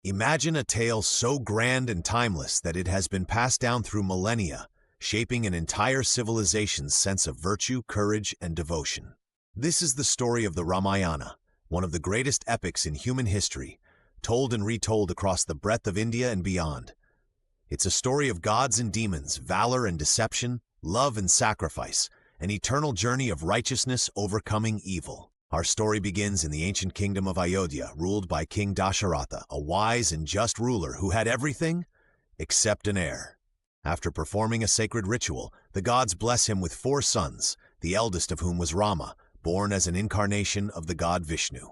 Imagine a tale so grand and timeless that it has been passed down through millennia, shaping an entire civilization's sense of virtue, courage, and devotion. This is the story of the Ramayana, one of the greatest epics in human history, told and retold across the breadth of India and beyond. It's a story of gods and demons, valor and deception, love and sacrifice, an eternal journey of righteousness overcoming evil. Our story begins in the ancient kingdom of Ayodhya, ruled by King Dasharatha, a wise and just ruler who had everything except an heir. After performing a sacred ritual, the gods bless him with 4 sons, the eldest of whom was Rama, born as an incarnation of the god Vishnu.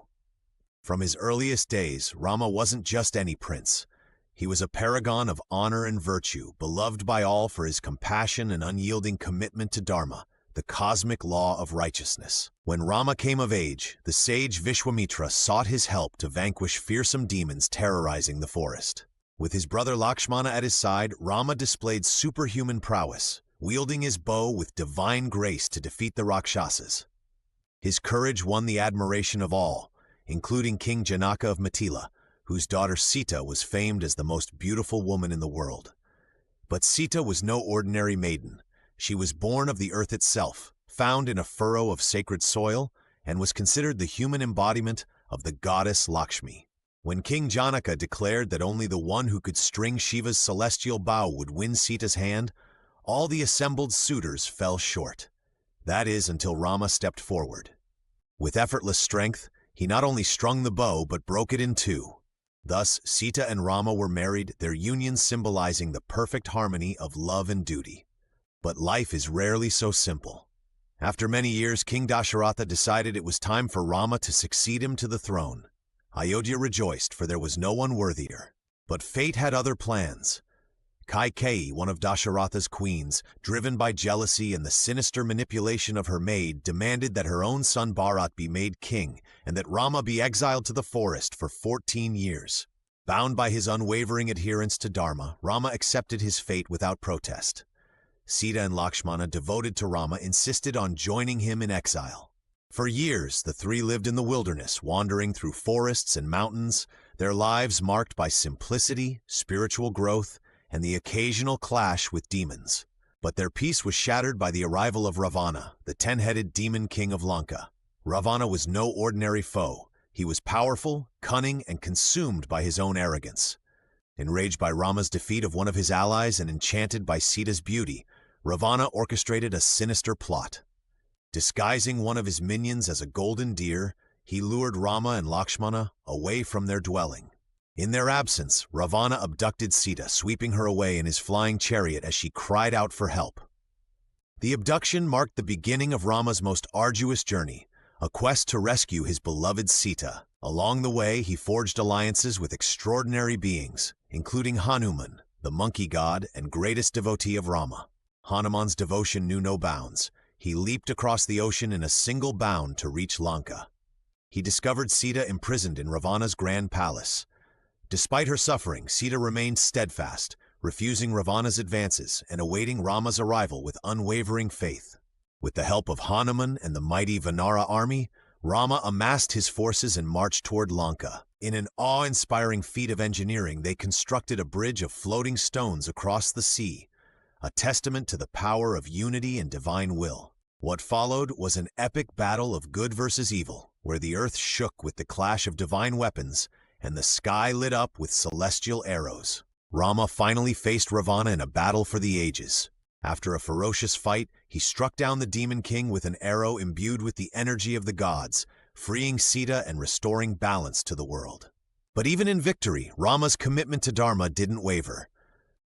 From his earliest days, Rama wasn't just any prince. He was a paragon of honor and virtue, beloved by all for his compassion and unyielding commitment to Dharma, the cosmic law of righteousness. When Rama came of age, the sage Vishwamitra sought his help to vanquish fearsome demons terrorizing the forest. With his brother Lakshmana at his side, Rama displayed superhuman prowess, wielding his bow with divine grace to defeat the Rakshasas. His courage won the admiration of all, including King Janaka of Mithila, whose daughter Sita was famed as the most beautiful woman in the world. But Sita was no ordinary maiden. She was born of the earth itself, found in a furrow of sacred soil, and was considered the human embodiment of the goddess Lakshmi. When King Janaka declared that only the one who could string Shiva's celestial bow would win Sita's hand, all the assembled suitors fell short. That is, until Rama stepped forward. With effortless strength, he not only strung the bow but broke it in 2. Thus, Sita and Rama were married, their union symbolizing the perfect harmony of love and duty. But life is rarely so simple. After many years, King Dasharatha decided it was time for Rama to succeed him to the throne. Ayodhya rejoiced, for there was no one worthier. But fate had other plans. Kaikeyi, one of Dasharatha's queens, driven by jealousy and the sinister manipulation of her maid, demanded that her own son Bharat be made king and that Rama be exiled to the forest for 14 years. Bound by his unwavering adherence to Dharma, Rama accepted his fate without protest. Sita and Lakshmana, devoted to Rama, insisted on joining him in exile. For years, the 3 lived in the wilderness, wandering through forests and mountains, their lives marked by simplicity, spiritual growth, and the occasional clash with demons. But their peace was shattered by the arrival of Ravana, the 10-headed demon king of Lanka. Ravana was no ordinary foe. He was powerful, cunning, and consumed by his own arrogance. Enraged by Rama's defeat of one of his allies and enchanted by Sita's beauty, Ravana orchestrated a sinister plot. Disguising one of his minions as a golden deer, he lured Rama and Lakshmana away from their dwelling. In their absence, Ravana abducted Sita, sweeping her away in his flying chariot as she cried out for help. The abduction marked the beginning of Rama's most arduous journey, a quest to rescue his beloved Sita. Along the way, he forged alliances with extraordinary beings, including Hanuman, the monkey god and greatest devotee of Rama. Hanuman's devotion knew no bounds. He leaped across the ocean in a single bound to reach Lanka. He discovered Sita imprisoned in Ravana's grand palace. Despite her suffering, Sita remained steadfast, refusing Ravana's advances and awaiting Rama's arrival with unwavering faith. With the help of Hanuman and the mighty Vanara army, Rama amassed his forces and marched toward Lanka. In an awe-inspiring feat of engineering, they constructed a bridge of floating stones across the sea, a testament to the power of unity and divine will. What followed was an epic battle of good versus evil, where the earth shook with the clash of divine weapons and the sky lit up with celestial arrows. Rama finally faced Ravana in a battle for the ages. After a ferocious fight, he struck down the demon king with an arrow imbued with the energy of the gods, freeing Sita and restoring balance to the world. But even in victory, Rama's commitment to Dharma didn't waver.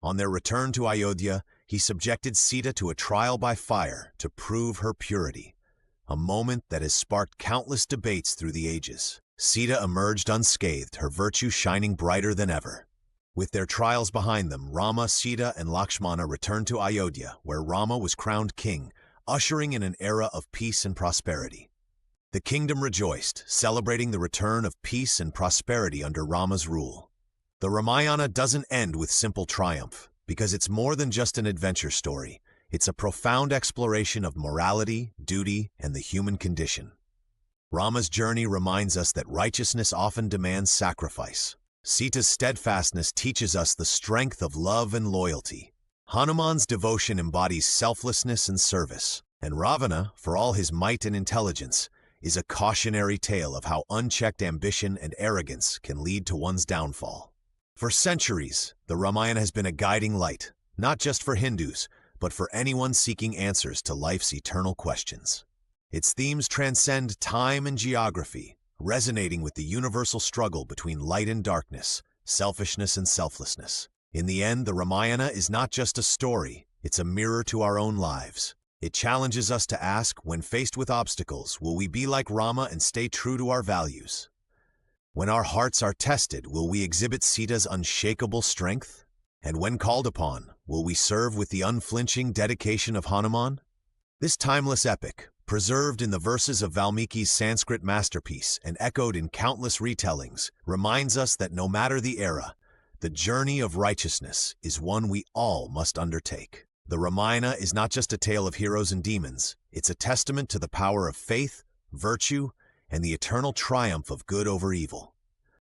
On their return to Ayodhya, he subjected Sita to a trial by fire to prove her purity, a moment that has sparked countless debates through the ages. Sita emerged unscathed, her virtue shining brighter than ever. With their trials behind them, Rama, Sita, and Lakshmana returned to Ayodhya, where Rama was crowned king, ushering in an era of peace and prosperity. The kingdom rejoiced, celebrating the return of peace and prosperity under Rama's rule. The Ramayana doesn't end with simple triumph, because it's more than just an adventure story. It's a profound exploration of morality, duty, and the human condition. Rama's journey reminds us that righteousness often demands sacrifice. Sita's steadfastness teaches us the strength of love and loyalty. Hanuman's devotion embodies selflessness and service, and Ravana, for all his might and intelligence, is a cautionary tale of how unchecked ambition and arrogance can lead to one's downfall. For centuries, the Ramayana has been a guiding light, not just for Hindus, but for anyone seeking answers to life's eternal questions. Its themes transcend time and geography, resonating with the universal struggle between light and darkness, selfishness and selflessness. In the end, the Ramayana is not just a story, it's a mirror to our own lives. It challenges us to ask, when faced with obstacles, will we be like Rama and stay true to our values? When our hearts are tested, will we exhibit Sita's unshakable strength? And when called upon, will we serve with the unflinching dedication of Hanuman? This timeless epic, preserved in the verses of Valmiki's Sanskrit masterpiece and echoed in countless retellings, reminds us that no matter the era, the journey of righteousness is one we all must undertake. The Ramayana is not just a tale of heroes and demons, it's a testament to the power of faith, virtue, and the eternal triumph of good over evil.